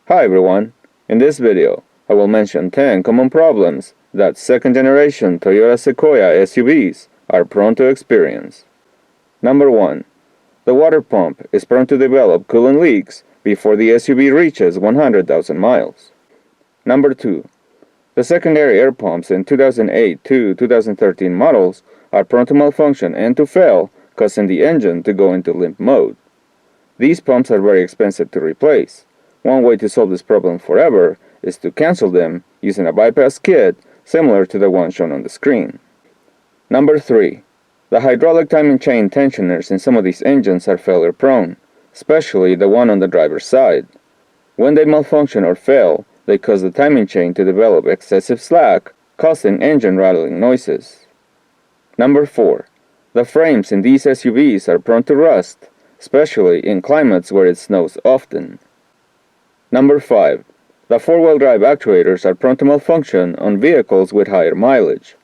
Hi everyone, in this video I will mention 10 common problems that second generation Toyota Sequoia SUVs are prone to experience. Number 1. The water pump is prone to develop coolant leaks before the SUV reaches 100,000 miles. Number 2. The secondary air pumps in 2008 to 2013 models are prone to malfunction and to fail, causing the engine to go into limp mode. These pumps are very expensive to replace. One way to solve this problem forever is to cancel them using a bypass kit similar to the one shown on the screen. Number 3. The hydraulic timing chain tensioners in some of these engines are failure prone, especially the one on the driver's side. When they malfunction or fail, they cause the timing chain to develop excessive slack, causing engine rattling noises. Number 4. The frames in these SUVs are prone to rust, especially in climates where it snows often. Number 5. The four-wheel drive actuators are prone to malfunction on vehicles with higher mileage.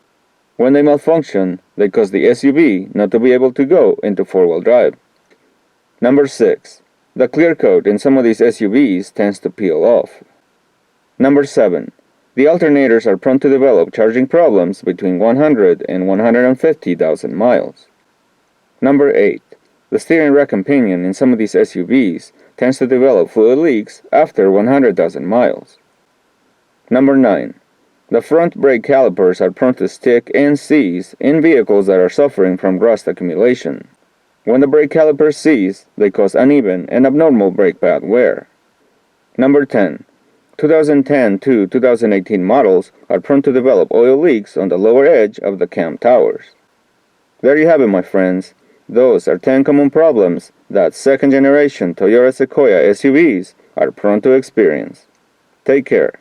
When they malfunction, they cause the SUV not to be able to go into four-wheel drive. Number 6. The clear coat in some of these SUVs tends to peel off. Number 7. The alternators are prone to develop charging problems between 100 and 150,000 miles. Number 8. The steering rack and pinion in some of these SUVs tends to develop fluid leaks after 100,000 miles. Number 9. The front brake calipers are prone to stick and seize in vehicles that are suffering from rust accumulation. When the brake calipers seize, they cause uneven and abnormal brake pad wear. Number 10. 2010 to 2018 models are prone to develop oil leaks on the lower edge of the cam towers. There you have it, my friends. Those are 10 common problems that second generation Toyota Sequoia SUVs are prone to experience. Take care.